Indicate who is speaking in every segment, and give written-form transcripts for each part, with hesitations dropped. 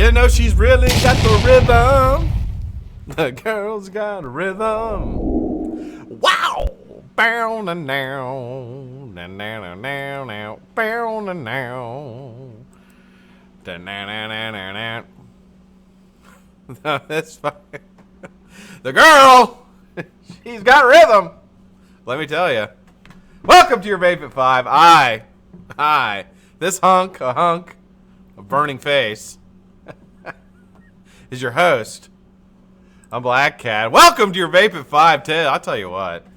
Speaker 1: You know she's really got the rhythm. The girl's got a rhythm. Wow! Bow now, now, now, now, now, now, bow now, now, now. No, that's fine. The girl, she's got rhythm. Let me tell you. Welcome to your Vape at 5. I, this hunk, a burning face, is your host. I'm Black Cat. Welcome to your Vape at 5, too. I'll tell you what.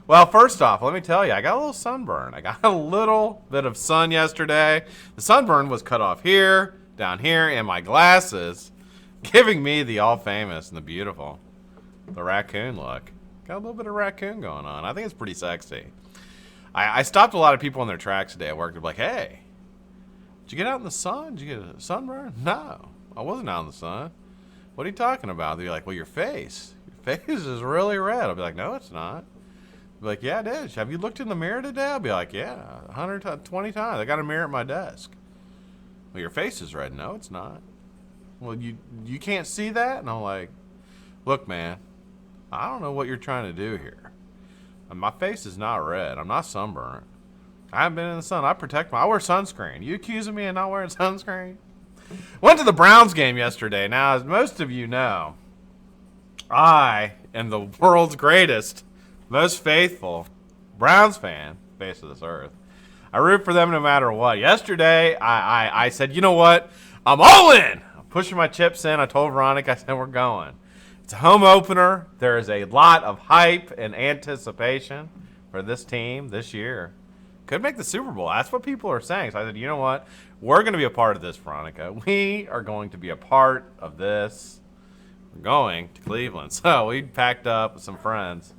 Speaker 1: Well, first off, let me tell you, I got a little sunburn. I got a little bit of sun yesterday. The sunburn was cut off here, down here, and my glasses, giving me the all-famous and the beautiful, the raccoon look. Got a little bit of raccoon going on. I think it's pretty sexy. I stopped a lot of people in their tracks today at work. They're like, hey, did you get out in the sun? Did you get a sunburn? No, I wasn't out in the sun. What are you talking about? They'd be like, well, your face is really red. I'll be like, no, it's not. They'll be like, yeah, it is. Have you looked in the mirror today? I'll be like, yeah, 120 times. I got a mirror at my desk. Well, your face is red. No, it's not. Well, you can't see that? And I'm like, look, man, I don't know what you're trying to do here. My face is not red. I'm not sunburned. I haven't been in the sun. I wear sunscreen. You accusing me of not wearing sunscreen? Went to the Browns game yesterday. Now, as most of you know, I am the world's greatest, most faithful Browns fan, face of this earth. I root for them no matter what. Yesterday, I said, you know what? I'm all in. I'm pushing my chips in. I told Veronica, I said, we're going. It's a home opener. There is a lot of hype and anticipation for this team this year. Could make the Super Bowl. That's what people are saying. So I said, you know what? We're going to be a part of this, Veronica. We are going to be a part of this. We're going to Cleveland. So we packed up with some friends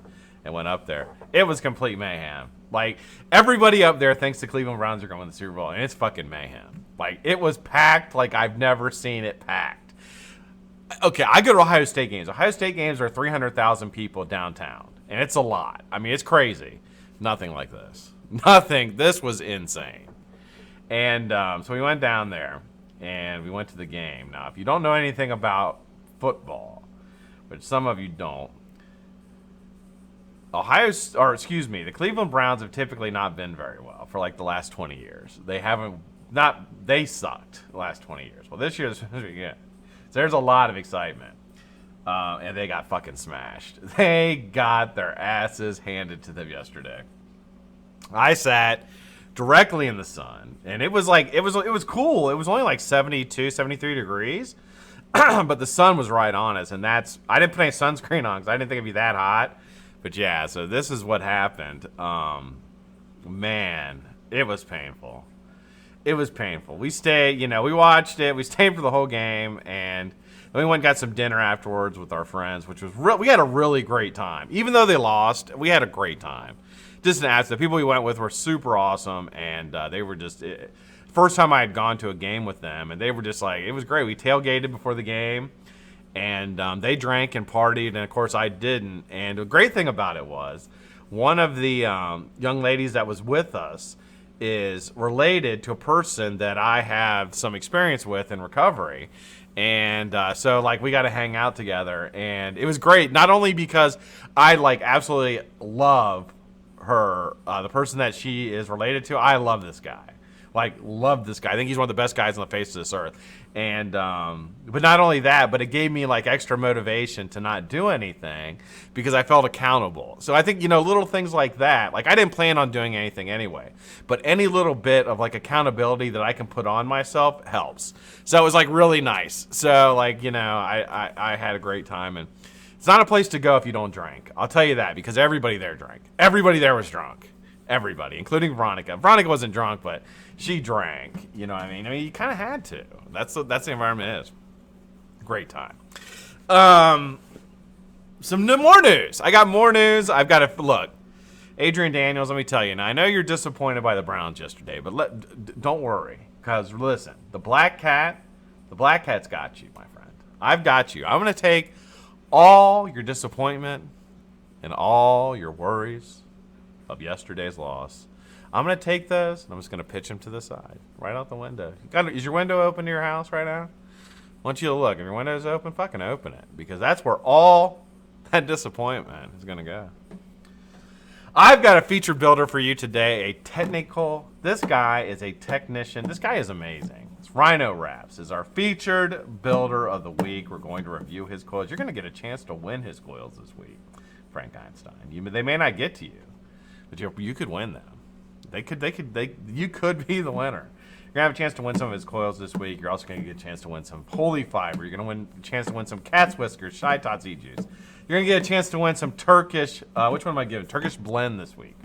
Speaker 1: and went up there. It was complete mayhem. Like, everybody up there thinks the Cleveland Browns are going to win the Super Bowl, and it's fucking mayhem. Like, it was packed like I've never seen it packed. Okay, I go to Ohio State games. Ohio State games are 300,000 people downtown, and it's a lot. I mean, it's crazy. Nothing like this. Nothing. This was insane. And so we went down there, and we went to the game. Now, if you don't know anything about football, which some of you don't, the Cleveland Browns have typically not been very well for like the last 20 years. They sucked the last 20 years. Well, this year is supposed to be good. So there's a lot of excitement. And they got fucking smashed. They got their asses handed to them yesterday. I sat directly in the sun, and it was cool. It was only like 72, 73 degrees, but the sun was right on us, and I didn't put any sunscreen on because I didn't think it'd be that hot. But yeah, so this is what happened. Man, it was painful. It was painful. We we watched it. We stayed for the whole game, and then we went and got some dinner afterwards with our friends, which was we had a really great time. Even though they lost, we had a great time. Just an the people we went with were super awesome, and they were just first time I had gone to a game with them, and they were just like, it was great. We tailgated before the game, and they drank and partied, and of course I didn't. And the great thing about it was one of the young ladies that was with us is related to a person that I have some experience with in recovery. And so like we got to hang out together, and it was great. Not only because I like absolutely love her, the person that she is related to. I love this guy. Like, love this guy. I think he's one of the best guys on the face of this earth. And but not only that, but it gave me like extra motivation to not do anything because I felt accountable. So I think, little things like that, like I didn't plan on doing anything anyway, but any little bit of like accountability that I can put on myself helps. So it was like really nice. So like, I had a great time, and it's not a place to go if you don't drink. I'll tell you that, because everybody there drank. Everybody there was drunk. Everybody, including Veronica. Veronica wasn't drunk, but she drank. You know what I mean? I mean, you kind of had to. That's the environment it is. Great time. Some more news. I got more news. I've got to look. Adrian Daniels, let me tell you. Now, I know you're disappointed by the Browns yesterday, but don't worry, because listen, the BlackCat's got you, my friend. I've got you. I'm going to take all your disappointment and all your worries of yesterday's loss. I'm going to take those, and I'm just going to pitch them to the side, right out the window. Is your window open to your house right now? want you to look. If your window's open, fucking open it. Because that's where all that disappointment is going to go. I've got a feature builder for you today. This guy is a technician. This guy is amazing. It's Rhynowraps is our featured builder of the week. We're going to review his coils. You're going to get a chance to win his coils this week, Frank Einstein. They may not get to you, but you could win them. You could be the winner. You're going to have a chance to win some of his coils this week. You're also going to get a chance to win some Holy Fiber. You're going to win a chance to win some Cat's Whiskers, Shy Tots E-Juice. You're going to get a chance to win some Turkish, which one am I giving? Turkish Blend this week.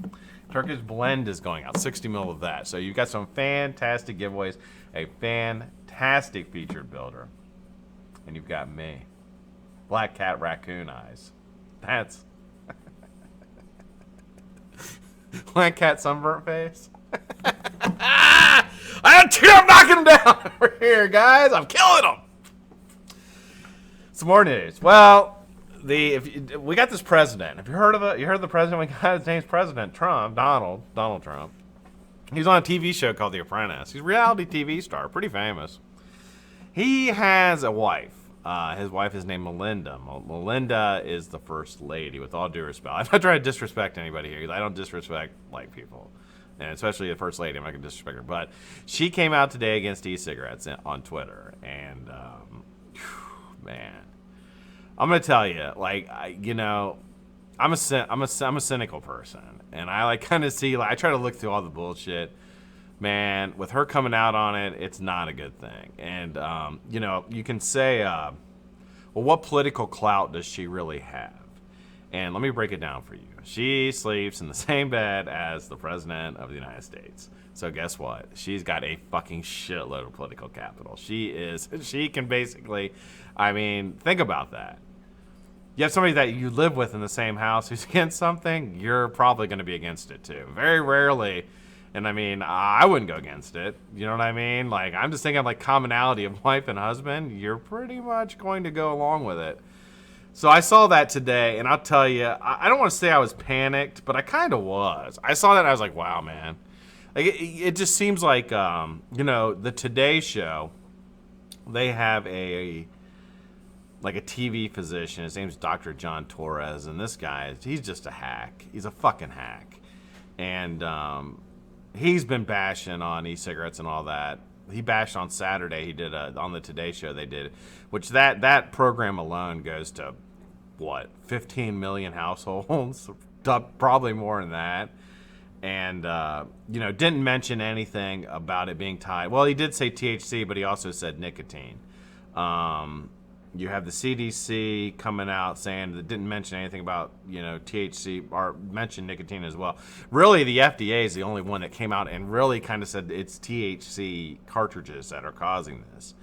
Speaker 1: Turkish Blend is going out, 60 mil of that. So you've got some fantastic giveaways, a fantastic featured builder. And you've got me, Black Cat Raccoon Eyes. That's Black Cat Sunburnt Face. I'm knocking him down over here, guys. I'm killing him. Some more news. Well, we got this president. Have you heard of it? You heard of the president? We got his name's President Trump, Donald Trump. He's on a TV show called The Apprentice. He's a reality TV star, pretty famous. He has a wife. His wife is named Melinda. Melinda is the first lady, with all due respect. I'm not trying to disrespect anybody here, because I don't disrespect white people. And especially the first lady, I'm not going to disrespect her. But she came out today against e-cigarettes on Twitter. And, man, I'm going to tell you, like, I'm a cynical person. And I kind of see, I try to look through all the bullshit. Man, with her coming out on it, it's not a good thing. And, you can say, well, what political clout does she really have? And let me break it down for you. She sleeps in the same bed as the President of the United States. So guess what? She's got a fucking shitload of political capital. She can basically, think about that. You have somebody that you live with in the same house who's against something, you're probably going to be against it too. Very rarely, and I wouldn't go against it. You know what I mean? Like, I'm just thinking like commonality of wife and husband, you're pretty much going to go along with it. So I saw that today, and I'll tell you, I don't want to say I was panicked, but I kind of was. I saw that, and I was like, wow, man. Like, it just seems like, the Today Show, they have a TV physician. His name's Dr. John Torres, and this guy, he's just a hack. He's a fucking hack. And he's been bashing on e-cigarettes and all that. He bashed on Saturday. He did on the Today Show. They did, which that program alone goes to 15 million households, probably more than that. And didn't mention anything about it being tied. Well, he did say THC, but he also said nicotine. You have the CDC coming out saying that didn't mention anything about THC or mention nicotine as well. Really, the FDA is the only one that came out and really kind of said it's THC cartridges that are causing this.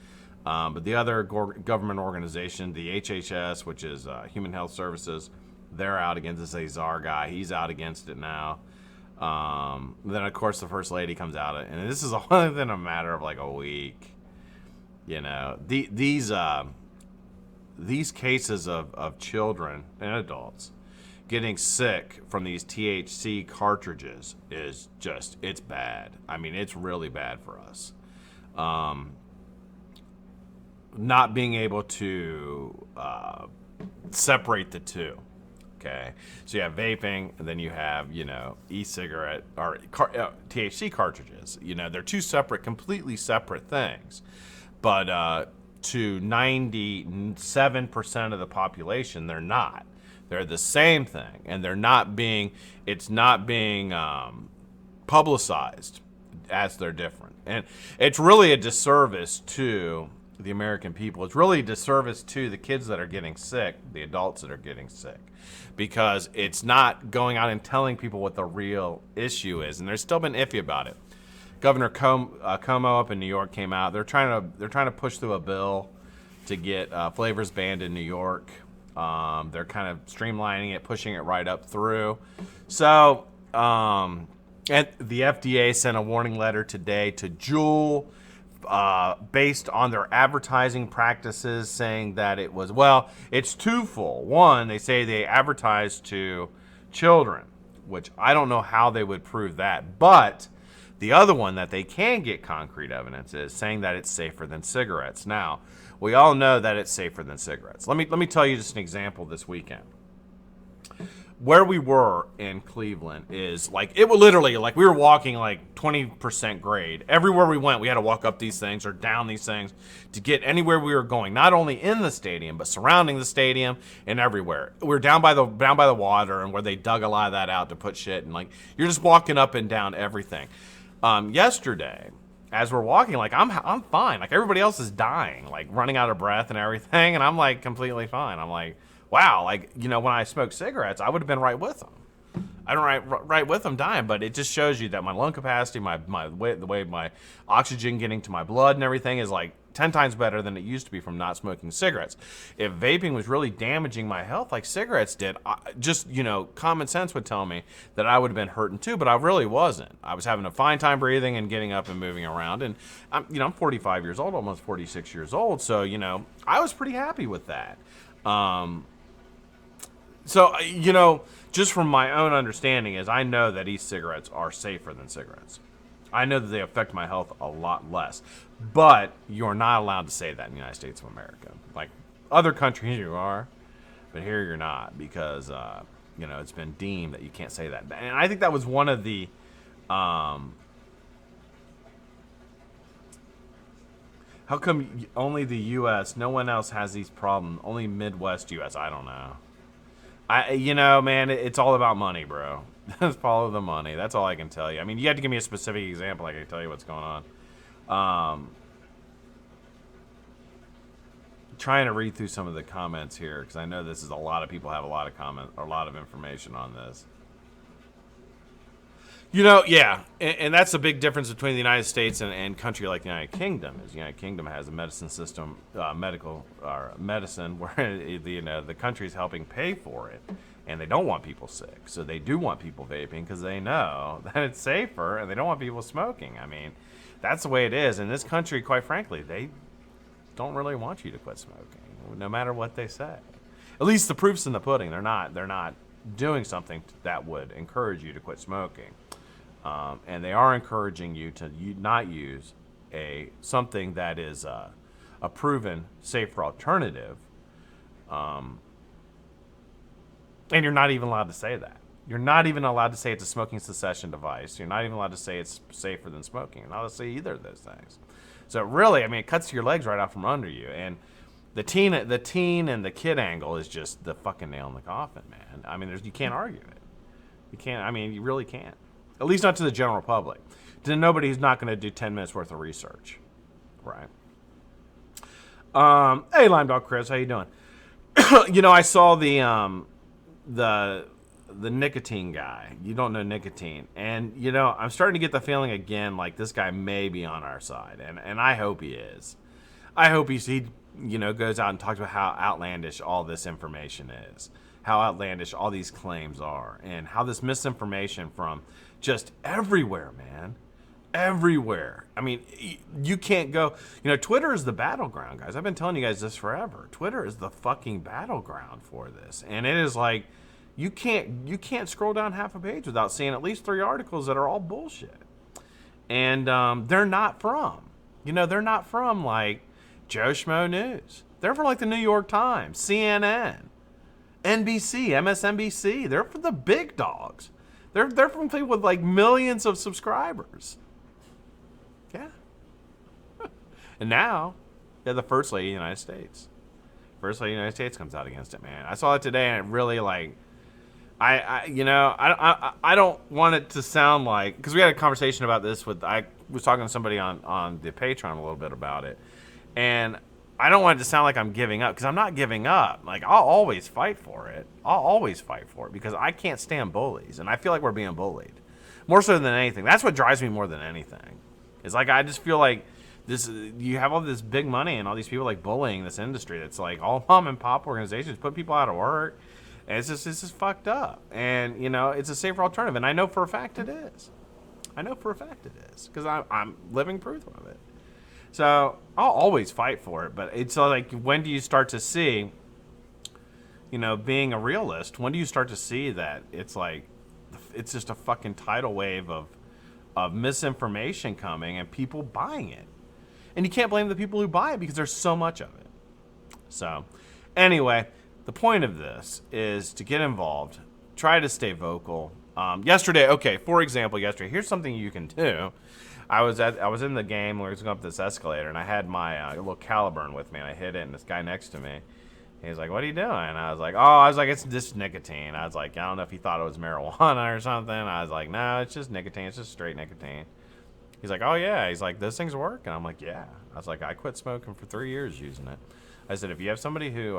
Speaker 1: But the other government organization, the HHS, which is Human Health Services, they're out against this Azar guy. He's out against it now. Then of course the first lady comes out, and this is only within a matter of like a week. These cases of children and adults getting sick from these THC cartridges is just, it's bad. It's really bad for us. Not being able to separate the two. Okay, so you have vaping, and then you have, e-cigarette or THC cartridges. They're two completely separate things. But to 97% of the population, they're not. They're the same thing, and it's not being publicized as they're different. And it's really a disservice to the American people. It's really a disservice to the kids that are getting sick, the adults that are getting sick, because it's not going out and telling people what the real issue is. And they've still been iffy about it. Governor Cuomo up in New York came out. They're trying to push through a bill to get flavors banned in New York. They're kind of streamlining it, pushing it right up through. So, and the FDA sent a warning letter today to Juul, based on their advertising practices, saying that it's twofold. One, they say they advertise to children, which I don't know how they would prove that, but The other one that they can get concrete evidence is saying that it's safer than cigarettes. Now, we all know that it's safer than cigarettes. Let me tell you just an example this weekend. Where we were in Cleveland is like, it was literally like we were walking like 20% grade. Everywhere we went, we had to walk up these things or down these things to get anywhere we were going, not only in the stadium, but surrounding the stadium and everywhere. We were down by the water, and where they dug a lot of that out to put shit, and like you're just walking up and down everything. Yesterday, as we're walking, like I'm fine. Like everybody else is dying, like running out of breath and everything, and I'm like completely fine. I'm like, wow, like, you know, when I smoked cigarettes, I would have been right with them. I don't right with them dying, but it just shows you that my lung capacity, the way my oxygen getting to my blood and everything is like 10 times better than it used to be from not smoking cigarettes. If vaping was really damaging my health like cigarettes did, just, you know, common sense would tell me that I would have been hurting too, but I really wasn't. I was having a fine time breathing and getting up and moving around, and I'm 45 years old, almost 46 years old, so, you know, I was pretty happy with that. So, you know, just from my own understanding is I know that e-cigarettes are safer than cigarettes. I know that they affect my health a lot less. But you're not allowed to say that in the United States of America. Like, other countries you are, but here you're not, because, you know, it's been deemed that you can't say that. And I think that was one of the... how come only the U.S., no one else has these problems? Only Midwest U.S., I don't know. You know, man, it's all about money, bro. Just follow the money. That's all I can tell you. I mean, you have to give me a specific example. I can tell you what's going on. Trying to read through some of the comments here, because I know this is a lot of people have a lot of comments, or a lot of information on this. You know, yeah, and that's the big difference between the United States and country like the United Kingdom. Is the United Kingdom has a medicine system, medicine where the country is helping pay for it, and they don't want people sick, so they do want people vaping because they know that it's safer, and they don't want people smoking. I mean, that's the way it is in this country. Quite frankly, they don't really want you to quit smoking, no matter what they say. At least the proof's in the pudding. They're not doing something that would encourage you to quit smoking. And they are encouraging you to not use something that is a proven safer alternative. And you're not even allowed to say that. You're not even allowed to say it's a smoking cessation device. You're not even allowed to say it's safer than smoking. You're not allowed to say either of those things. So really, I mean, it cuts your legs right out from under you. And the teen and the kid angle is just the fucking nail in the coffin, man. I mean, you can't argue it. You can't. I mean, you really can't. At least not to the general public. To nobody who's not going to do 10 minutes worth of research. Right. Hey, Lime Dog Chris, how you doing? You know, I saw the nicotine guy. You don't know nicotine. And, you know, I'm starting to get the feeling again like this guy may be on our side. And I hope he is. I hope he goes out and talks about how outlandish all this information is. How outlandish all these claims are. And how this misinformation from just everywhere, man. Everywhere. I mean, you can't go... You know, Twitter is the battleground, guys. I've been telling you guys this forever. Twitter is the fucking battleground for this. And it is like, you can't scroll down half a page without seeing at least 3 articles that are all bullshit. And they're not from... You know, they're not from, like, Joe Schmo News. They're from, like, the New York Times, CNN, NBC, MSNBC. They're from the big dogs. They're from people with like millions of subscribers. Yeah. And now, they're the First Lady of the United States. First Lady of the United States comes out against it, man. I saw it today, and it really like, I don't want it to sound like, because we had a conversation about this I was talking to somebody on the Patreon a little bit about it, and I don't want it to sound like I'm giving up, because I'm not giving up. Like, I'll always fight for it. I'll always fight for it, because I can't stand bullies, and I feel like we're being bullied. More so than anything. That's what drives me more than anything. It's like, I just feel like you have all this big money and all these people like bullying this industry that's like all mom and pop organizations, put people out of work, and it's just fucked up. And, you know, it's a safer alternative, and I know for a fact it is. I know for a fact it is, because I'm living proof of it. So I'll always fight for it, but it's like, when do you start to see, you know, being a realist, when do you start to see that it's like, it's just a fucking tidal wave of misinformation coming and people buying it. And you can't blame the people who buy it because there's so much of it. So, anyway, the point of this is to get involved, try to stay vocal. Yesterday, okay, for example, yesterday, here's something you can do. I was in the game, we were going up this escalator, and I had my little Caliburn with me, and I hit it, and this guy next to me, he's like, "What are you doing?" And I was like, "It's just nicotine." I was like, I don't know if he thought it was marijuana or something. I was like, "No, it's just nicotine. It's just straight nicotine." He's like, "Oh yeah." He's like, "Those things work?" And I'm like, "Yeah." I was like, "I quit smoking for 3 years using it." I said, "If you have somebody who,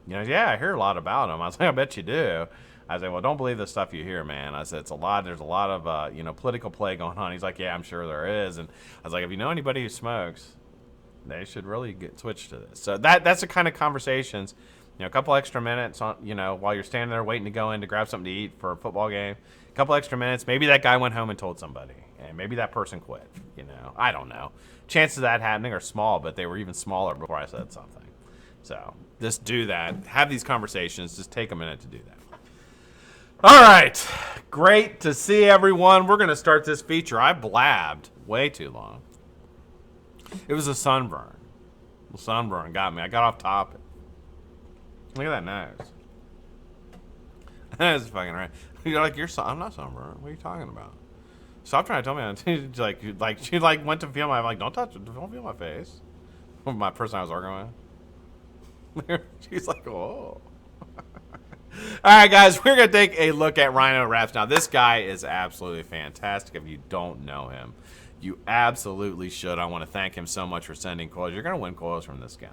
Speaker 1: yeah, I hear a lot about them." I was like, "I bet you do." I said, "Well, don't believe the stuff you hear, man." I said, there's a lot of, political play going on. He's like, "Yeah, I'm sure there is." And I was like, "If you know anybody who smokes, they should really get switched to this." So that's the kind of conversations, a couple extra minutes on, while you're standing there waiting to go in to grab something to eat for a football game, a couple extra minutes. Maybe that guy went home and told somebody, and maybe that person quit. I don't know. Chances of that happening are small, but they were even smaller before I said something. So just do that. Have these conversations. Just take a minute to do that. All right. Great to see everyone. We're going to start this feature. I blabbed way too long. It was a sunburn. The sunburn got me. I got off topic. Look at that nose. That's fucking right. You're like, I'm not sunburned. What are you talking about? Stop trying to tell me. She went to feel my, I'm like, don't feel my face. My person I was arguing with. She's like, "Oh." All right, guys, we're going to take a look at Rhynowraps. Now, this guy is absolutely fantastic. If you don't know him, you absolutely should. I want to thank him so much for sending coils. You're going to win coils from this guy.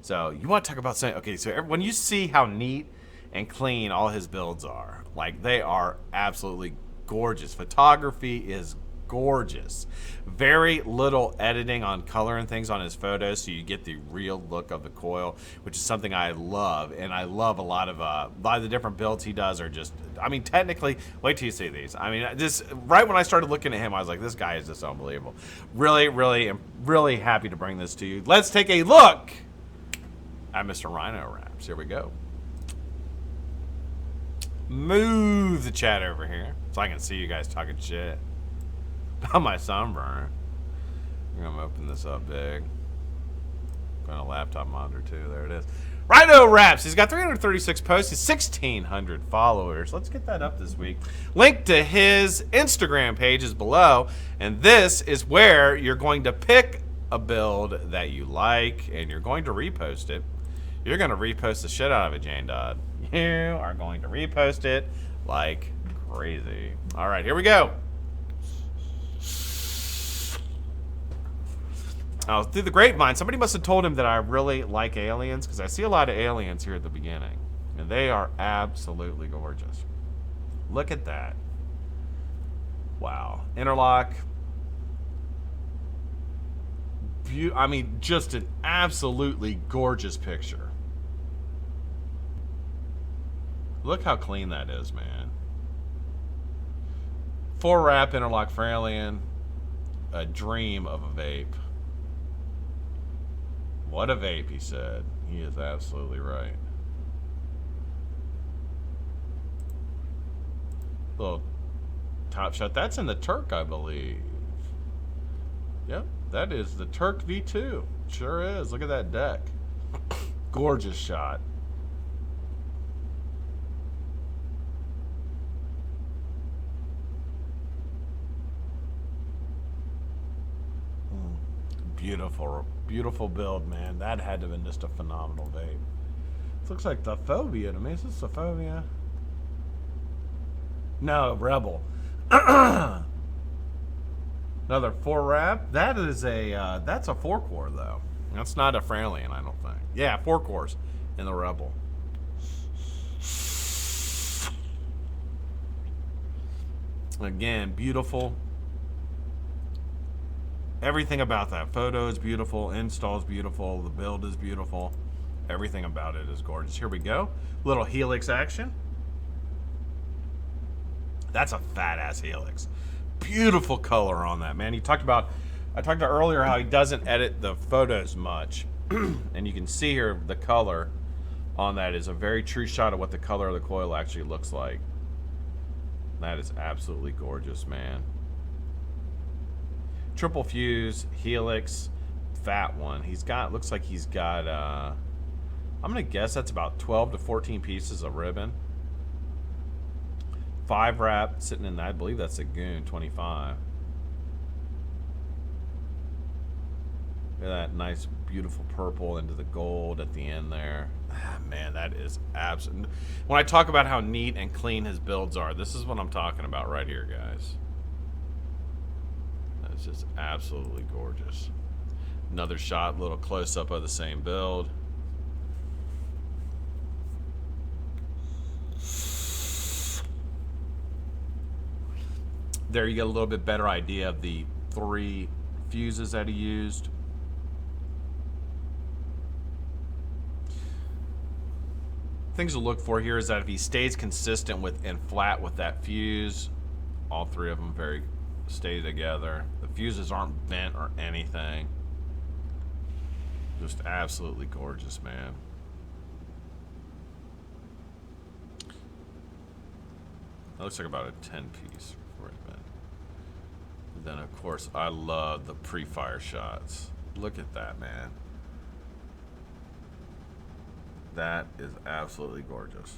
Speaker 1: So you want to talk about saying, okay, so when you see how neat and clean all his builds are, like, they are absolutely gorgeous. Photography is gorgeous. Very little editing on color and things on his photos, so you get the real look of the coil, which is something I love. And I love a lot of the different builds he does are just, technically, wait till you see these. Just right when I started looking at him, I was like, this guy is just unbelievable. Really, really, really happy to bring this to you. Let's take a look at Mr. Rhynowraps. Here we go. Move the chat over here so I can see you guys talking shit about my sunburn. I'm gonna open this up big. Got a laptop monitor too. There it is. Rhynowraps. He's got 336 posts. He's 1,600 followers. Let's get that up this week. Link to his Instagram page is below, and this is where you're going to pick a build that you like, and you're going to repost it. You're going to repost the shit out of it, Jane Dodd. You are going to repost it like crazy. All right, here we go. Oh, through the grapevine, somebody must have told him that I really like aliens, because I see a lot of aliens here at the beginning, and they are absolutely gorgeous. Look at that. Wow. Interlock. Just an absolutely gorgeous picture. Look how clean that is, man. 4-wrap interlock for alien. A dream of a vape. What a vape, he said. He is absolutely right. Little top shot. That's in the Turk, I believe. Yep, that is the Turk V2. Sure is. Look at that deck. Gorgeous shot. Beautiful, beautiful build, man. That had to have been just a phenomenal vape. This looks like the Phobia to me. Is this the Phobia? No, Rebel. Another 4-wrap. That is that's a 4-core though. That's not a Fralien, I don't think. Yeah, 4 cores in the Rebel. Again, beautiful. Everything about that photo is beautiful, install is beautiful, the build is beautiful. Everything about it is gorgeous. Here we go. Little helix action. That's a fat ass helix. Beautiful color on that, man. I talked about earlier how he doesn't edit the photos much. And you can see here the color on that is a very true shot of what the color of the coil actually looks like. That is absolutely gorgeous, man. Triple fuse, helix, fat one. He's got, looks like he's got, I'm going to guess that's about 12 to 14 pieces of ribbon. 5 wrap sitting in, I believe that's a Goon 25. Look at that nice, beautiful purple into the gold at the end there. Ah, man, that is absolute. When I talk about how neat and clean his builds are, this is what I'm talking about right here, guys. That's just absolutely gorgeous. Another shot, little close-up of the same build. There you get a little bit better idea of the 3 fuses that he used. Things to look for here is that if he stays consistent with and flat with that fuse, all 3 of them very stay together. The fuses aren't bent or anything. Just absolutely gorgeous, man. That looks like about a 10-piece ribbon. Then, of course, I love the pre-fire shots. Look at that, man. That is absolutely gorgeous.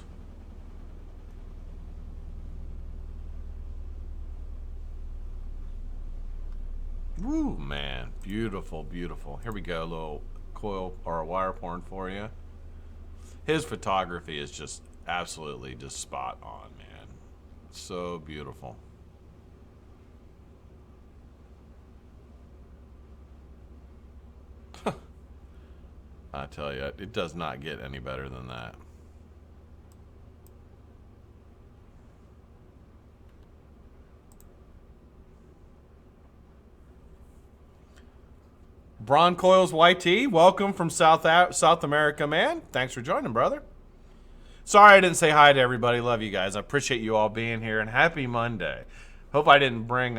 Speaker 1: Woo, man. Beautiful, beautiful. Here we go, a little coil or a wire porn for you. His photography is just absolutely just spot on, man. So beautiful. I tell you, it does not get any better than that. Bron Coils YT, welcome from South America, man. Thanks for joining, brother. Sorry I didn't say hi to everybody. Love you guys. I appreciate you all being here, and happy Monday. Hope I didn't bring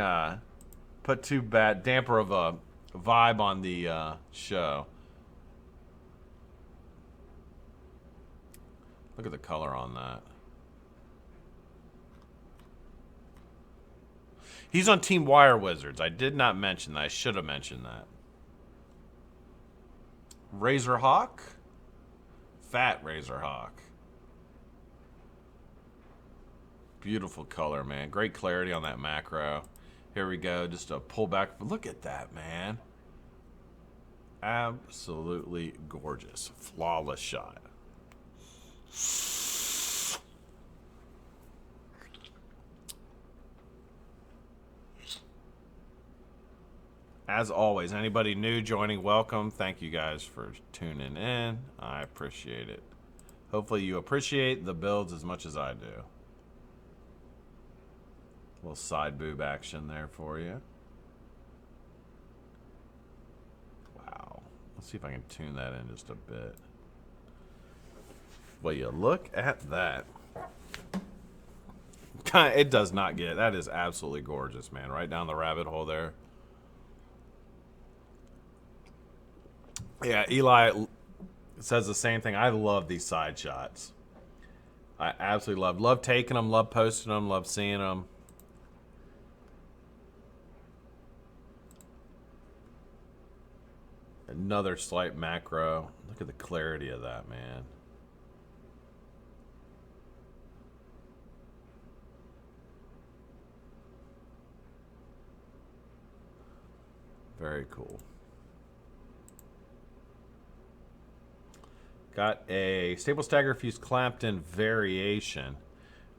Speaker 1: put too bad damper of a vibe on the show. Look at the color on that. He's on Team Wire Wizards. I did not mention that. I should have mentioned that. Razor Hawk. Fat Razor Hawk. Beautiful color, man. Great clarity on that macro. Here we go. Just a pullback. Look at that, man. Absolutely gorgeous. Flawless shot. As always, anybody new joining, welcome. Thank you guys for tuning in. I appreciate it. Hopefully you appreciate the builds as much as I do. A little side boob action there for you. Wow. Let's see if I can tune that in just a bit. Well, you look at that. It does not get. That is absolutely gorgeous, man. Right down the rabbit hole there. Yeah, Eli says the same thing. I love these side shots. I absolutely love taking them, love posting them, love seeing them. Another slight macro. Look at the clarity of that, man. Very cool. Got a staple stagger fuse Clapton variation.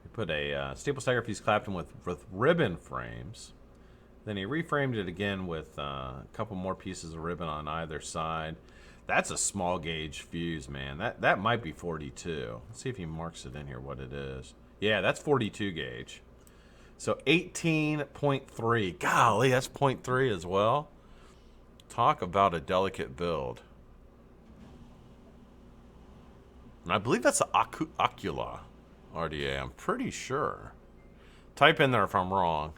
Speaker 1: We put a staple stagger fuse Clapton with ribbon frames. Then he reframed it again with a couple more pieces of ribbon on either side. That's a small gauge fuse, man. That might be 42. Let's see if he marks it in here what it is. Yeah, that's 42 gauge. So 18.3. Golly, that's 0.3 as well. Talk about a delicate build. And I believe that's an Ocula RDA. I'm pretty sure. Type in there if I'm wrong.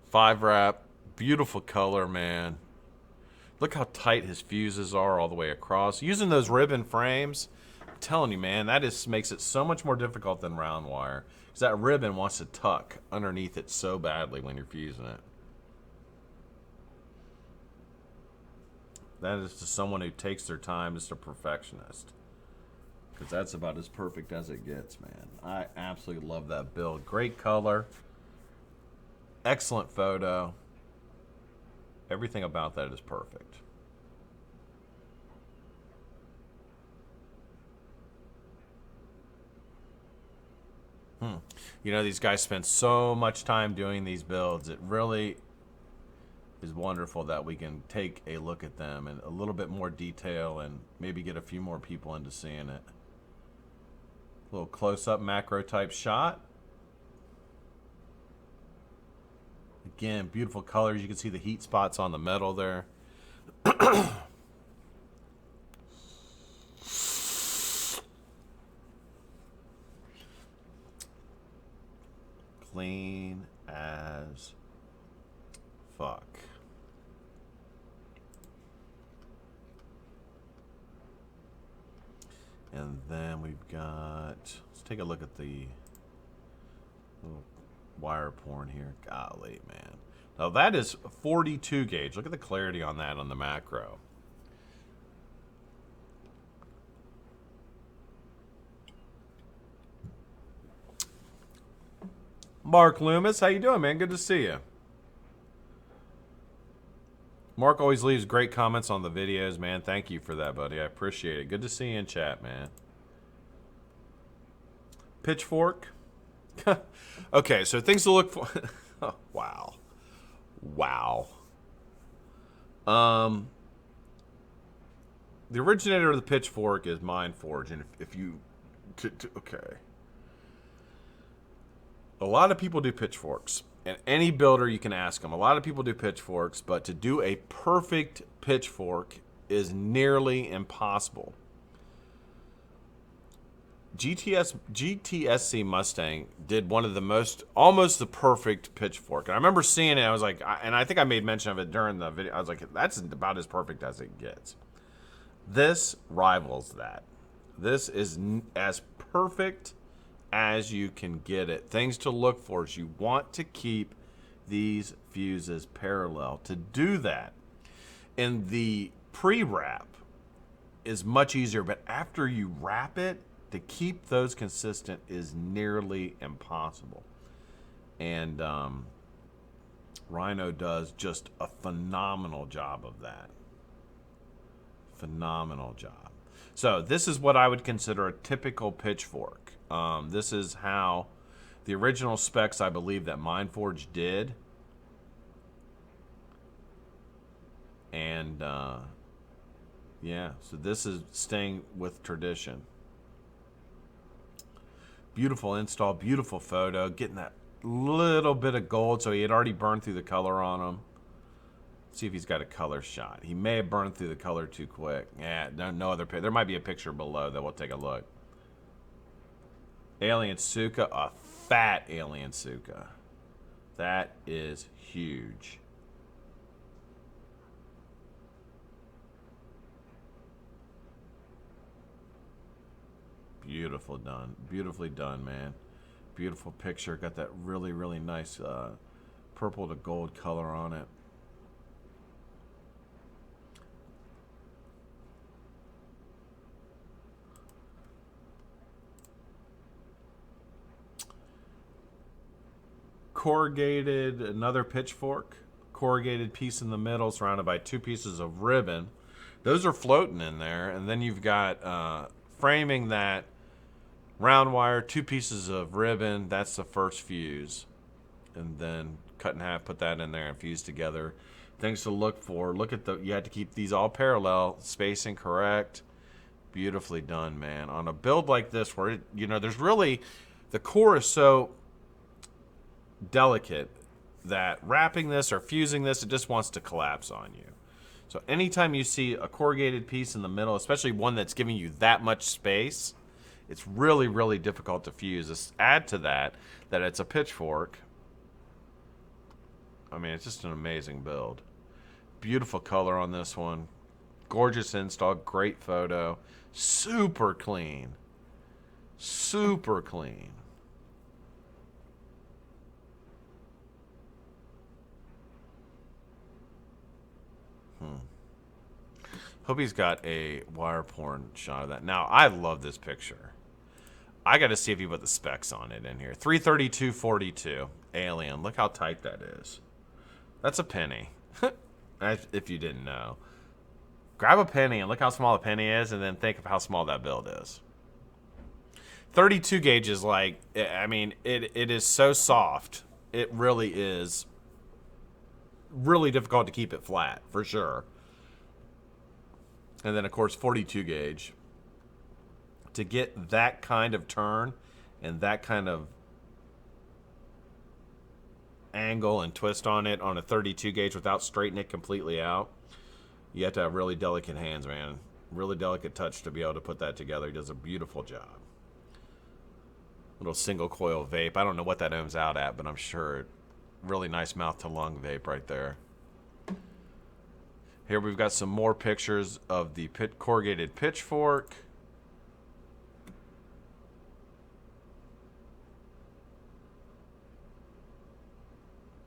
Speaker 1: 5 wrap. Beautiful color, man. Look how tight his fuses are all the way across. Using those ribbon frames, I'm telling you, man, that makes it so much more difficult than round wire. Because that ribbon wants to tuck underneath it so badly when you're fusing it. That is to someone who takes their time, just a perfectionist. Because that's about as perfect as it gets, man. I absolutely love that build. Great color. Excellent photo. Everything about that is perfect. You know, these guys spend so much time doing these builds. It really is wonderful that we can take a look at them in a little bit more detail and maybe get a few more people into seeing it. A little close-up macro type shot. Again, beautiful colors. You can see the heat spots on the metal there. Clean as fuck. And then we've got, let's take a look at the little wire porn here. Golly, man. Now that is 42 gauge. Look at the clarity on that on the macro. Mark Loomis, how you doing, man? Good to see you. Mark always leaves great comments on the videos, man. Thank you for that, buddy. I appreciate it. Good to see you in chat, man. Pitchfork. Okay, so things to look for. Oh, wow. Wow. The originator of the pitchfork is Mindforge, and if you... okay. A lot of people do pitchforks, and any builder you can ask them. A lot of people do pitchforks, but to do a perfect pitchfork is nearly impossible. GTSC Mustang did one of the most, almost the perfect pitchfork. And I remember seeing it, I was like, and I think I made mention of it during the video. I was like, that's about as perfect as it gets. This rivals that. This is as perfect as you can get it. Things to look for is you want to keep these fuses parallel. To do that in the pre-wrap is much easier, but after you wrap it, to keep those consistent is nearly impossible. And Rhino does just a phenomenal job of that. Phenomenal job. So this is what I would consider a typical pitchfork. This is how the original specs, I believe, that Mindforge did. And yeah, so this is staying with tradition. Beautiful install, beautiful photo. Getting that little bit of gold, so he had already burned through the color on him. Let's see if he's got a color shot. He may have burned through the color too quick. Yeah, no other picture. There might be a picture below that we'll take a look. Alien Suka, a fat Alien Suka. That is huge. Beautiful done. Beautifully done, man. Beautiful picture. Got that really, really nice purple to gold color on it. Corrugated, another pitchfork. Corrugated piece in the middle surrounded by 2 pieces of ribbon. Those are floating in there. And then you've got framing that round wire, 2 pieces of ribbon. That's the first fuse. And then cut in half, put that in there and fuse together. Things to look for. Look at you have to keep these all parallel, spacing correct. Beautifully done, man. On a build like this where, there's really, the core is so delicate that wrapping this or fusing this, it just wants to collapse on you. So anytime you see a corrugated piece in the middle, especially one that's giving you that much space, it's really, really difficult to fuse. Just add to that it's a pitchfork. I mean, it's just an amazing build. Beautiful color on this one. Gorgeous install, great photo. Super clean. Super clean. Hope he's got a wire porn shot of that. Now, I love this picture. I got to see if you put the specs on it in here. 332.42 Alien. Look how tight that is. That's a penny. If you didn't know. Grab a penny and look how small a penny is, and then think of how small that build is. 32 gauge is like, I mean, it is so soft. It really is really difficult to keep it flat, for sure. And then, of course, 42 gauge. To get that kind of turn and that kind of angle and twist on it on a 32 gauge without straightening it completely out, you have to have really delicate hands, man. Really delicate touch to be able to put that together. He does a beautiful job. Little single coil vape. I don't know what that ohms out at, but I'm sure really nice mouth to lung vape right there. Here we've got some more pictures of the corrugated pitchfork.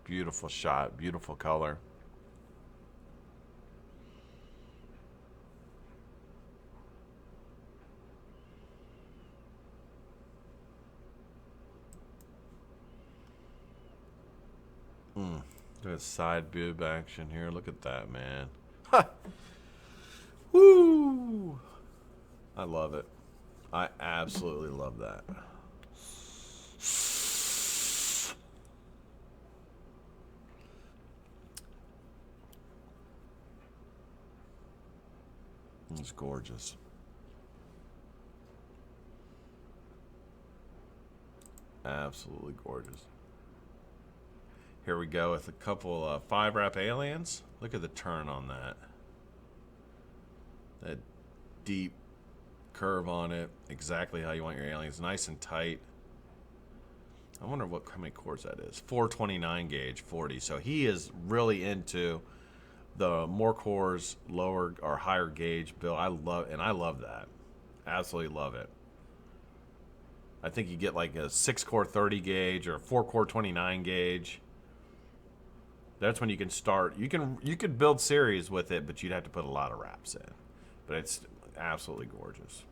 Speaker 1: Beautiful shot, beautiful color. Look at side boob action here. Look at that, man. Ha! Woo! I love it. I absolutely love that. It's gorgeous. Absolutely gorgeous. Here we go with a couple of 5-wrap aliens. Look at the turn on that. That deep curve on it. Exactly how you want your aliens. Nice and tight. I wonder how many cores that is. 429 gauge, 40. So he is really into the more cores, lower or higher gauge build. I love that. Absolutely love it. I think you get like a 6-core 30 gauge or a 4-core 29 gauge. That's when you can start. You could build series with it, but you'd have to put a lot of wraps in. But it's absolutely gorgeous.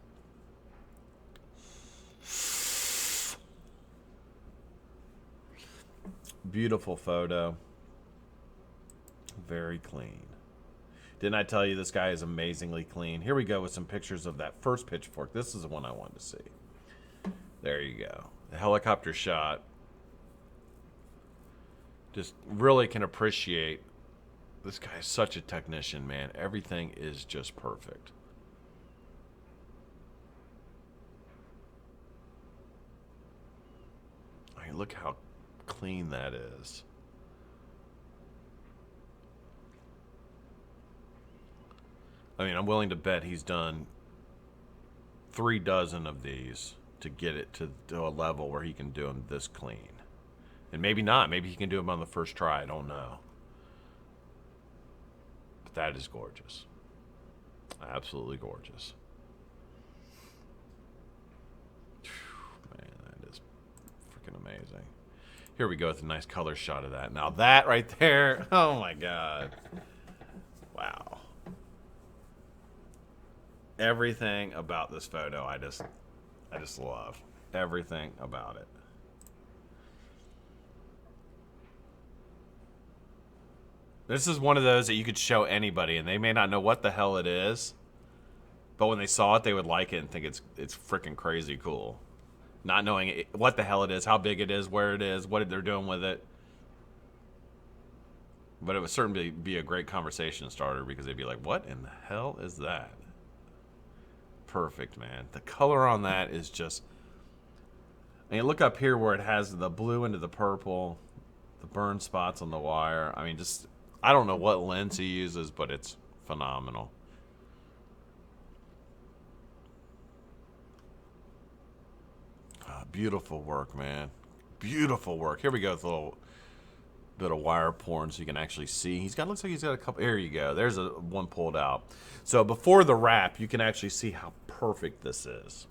Speaker 1: Beautiful photo. Very clean. Didn't I tell you this guy is amazingly clean? Here we go with some pictures of that first pitchfork. This is the one I wanted to see. There you go. The helicopter shot. Just really can appreciate. This guy is such a technician, man. Everything is just perfect. I mean, look how clean that is. I mean, I'm willing to bet he's done 3 dozen of these to get it to a level where he can do them this clean. And maybe not. Maybe he can do them on the first try. I don't know. But that is gorgeous. Absolutely gorgeous. Man, that is freaking amazing. Here we go with a nice color shot of that. Now that right there, oh my God. Wow. Everything about this photo, I just love. Everything about it. This is one of those that you could show anybody, and they may not know what the hell it is, but when they saw it, they would like it and think it's freaking crazy cool. Not knowing what the hell it is, how big it is, where it is, what they're doing with it. But it would certainly be a great conversation starter because they'd be like, what in the hell is that? Perfect, man. The color on that is just... I mean, look up here where it has the blue into the purple, the burn spots on the wire. I mean, just... I don't know what lens he uses, but it's phenomenal. Beautiful work, man. Beautiful work. Here we go with a little bit of wire porn so you can actually see. Looks like he's got a couple. There you go. There's one pulled out. So before the wrap, you can actually see how perfect this is.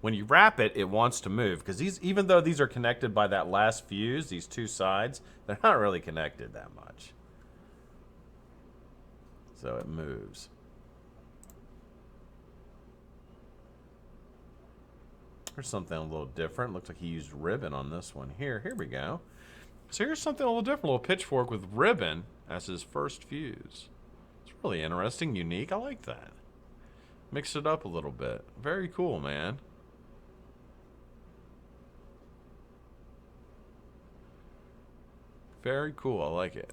Speaker 1: When you wrap it, it wants to move because even though these are connected by that last fuse, these two sides, they're not really connected that much. So it moves. Here's something a little different. Looks like he used ribbon on this one. Here we go. So here's something a little different. A little pitchfork with ribbon as his first fuse. It's really interesting, unique. I like that. Mix it up a little bit. Very cool, man. Very cool. I like it.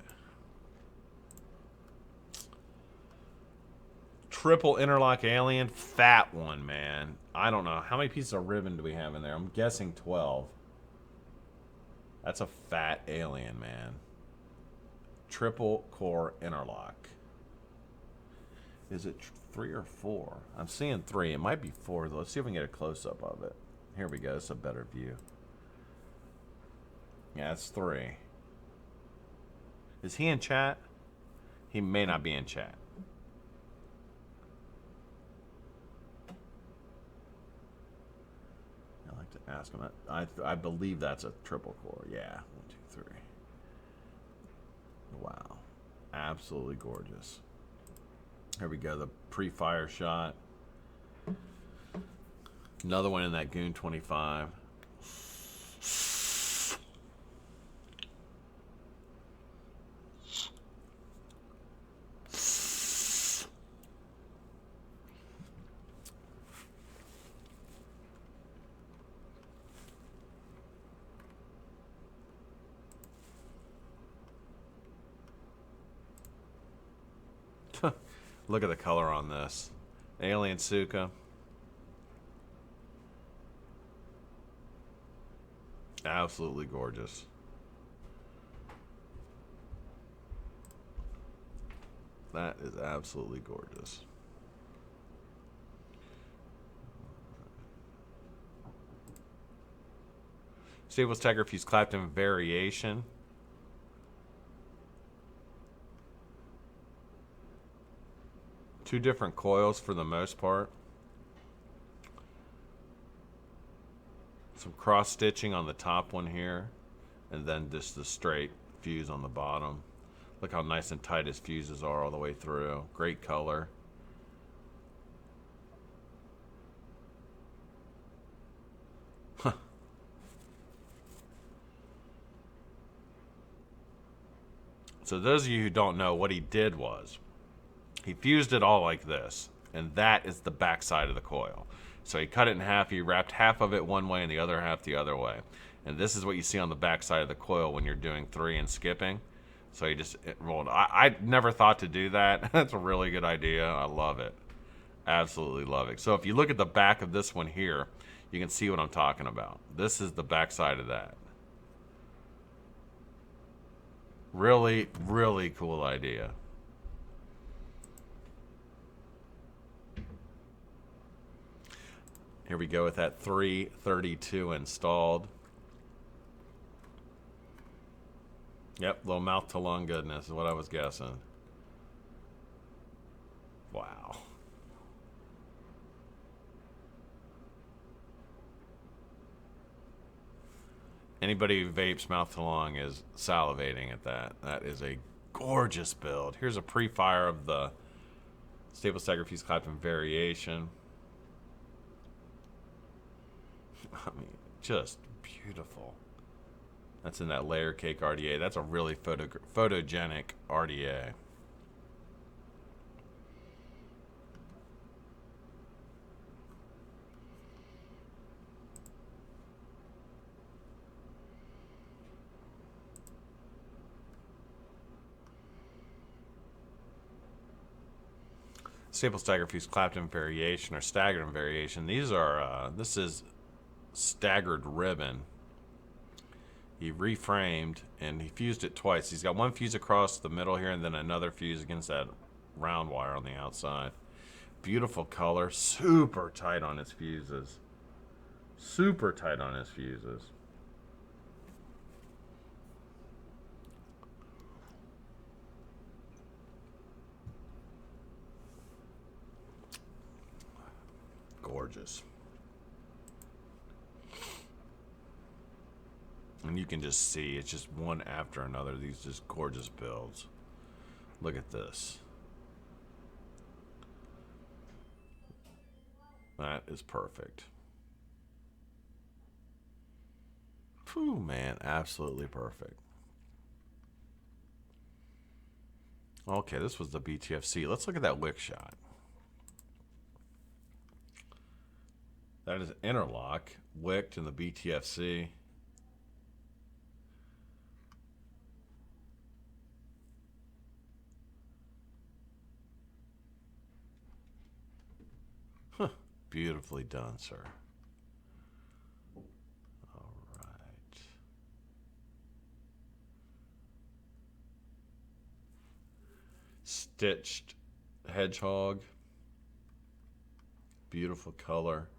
Speaker 1: Triple interlock alien. Fat one, man. I don't know. How many pieces of ribbon do we have in there? I'm guessing 12. That's a fat alien, man. Triple core interlock. Is it 3 or 4? I'm seeing 3. It might be 4. Let's see if we can get a close-up of it. Here we go. It's a better view. Yeah, it's 3. Is he in chat? He may not be in chat. I like to ask him that. I believe that's a triple core. Yeah. 1, 2, 3. Wow. Absolutely gorgeous. Here we go. The pre-fire shot. Another one in that Goon 25. Look at the color on this. Alien Suka. Absolutely gorgeous. That is absolutely gorgeous. Staples Tiger Fuse Clapton variation. Two different coils for the most part. Some cross stitching on the top one here, and then just the straight fuse on the bottom. Look how nice and tight his fuses are all the way through. Great color. Huh. So those of you who don't know, what he did was he fused it all like this, and that is the back side of the coil. So he cut it in half, he wrapped half of it one way and the other half the other way. And this is what you see on the back side of the coil when you're doing 3 and skipping. So he just rolled. I never thought to do that. That's a really good idea. I love it. Absolutely love it. So if you look at the back of this one here, you can see what I'm talking about. This is the back side of that. Really, really cool idea. Here we go with that 332 installed. Yep, little mouth to lung goodness is what I was guessing. Wow. Anybody who vapes mouth to lung is salivating at that. That is a gorgeous build. Here's a pre-fire of the Staples Tiger Fuse Clapton variation. I mean, just beautiful. That's in that layer cake RDA. That's a really photogenic RDA. Staples Tiger Fuse Clapton variation or staggered variation. These are this is staggered ribbon. He reframed and he fused it twice. He's got one fuse across the middle here and then another fuse against that round wire on the outside. Beautiful color. Super tight on his fuses. Super tight on his fuses. Gorgeous. And you can just see it's just one after another. These just gorgeous builds. Look at this. That is perfect. Whew, man, absolutely perfect. Okay, this was the BTFC. Let's look at that wick shot. That is interlock, wicked in the BTFC. Huh, beautifully done, sir. All right. Stitched hedgehog. Beautiful color.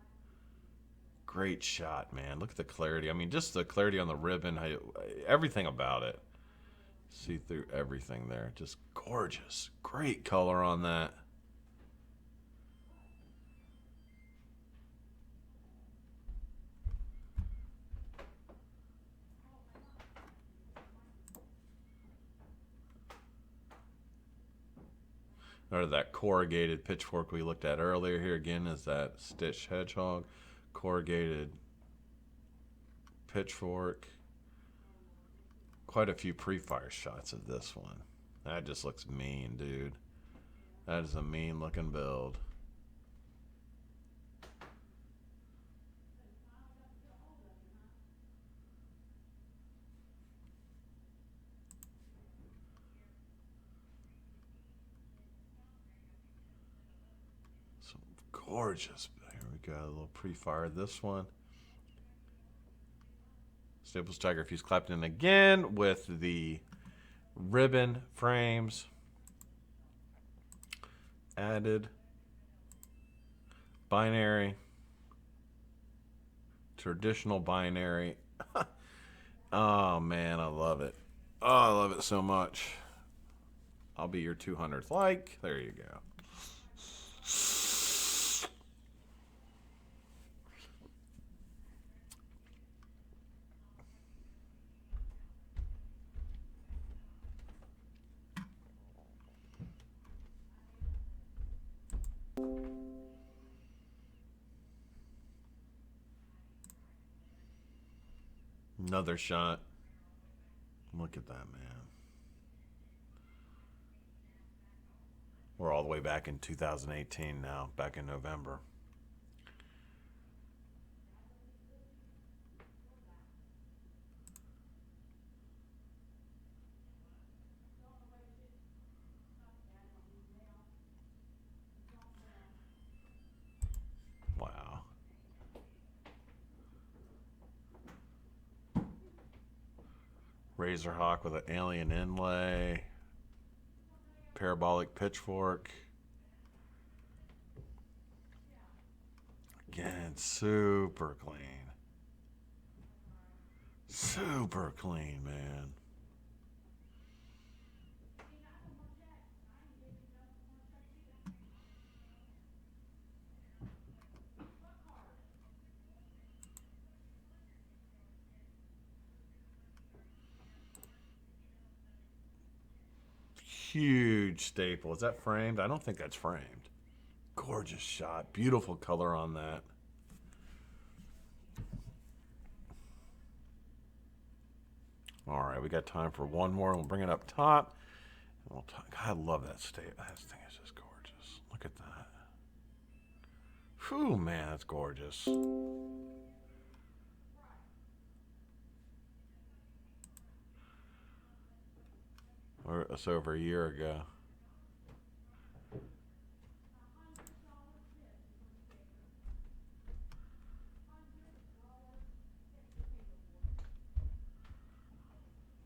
Speaker 1: Great shot, man. Look at the clarity. I mean, just the clarity on the ribbon. Everything about it. See through everything there. Just gorgeous. Great color on that. Or that corrugated pitchfork we looked at earlier. Here again is that stitched hedgehog. Corrugated pitchfork. Quite a few pre-fire shots of this one. That just looks mean, dude. That is a mean looking build. Some gorgeous. Here we go. A little pre-fire this one. Staples Tiger Fuse clapped in again with the ribbon frames added. Binary. Traditional binary. Oh, man, I love it. Oh, I love it so much. I'll be your 200th like. There you go. Another shot. Look at that, man. We're all the way back in 2018 now, back in November. Wow. Razorhawk with an alien inlay. Parabolic pitchfork. Again, super clean. Super clean, man. Huge staple. Is that framed? I don't think that's framed. Gorgeous shot. Beautiful color on that. All right, we got time for one more. We'll bring it up top. And we'll talk. God, I love that staple. That thing is just gorgeous. Look at that. Whew, man, that's gorgeous. It's over a year ago.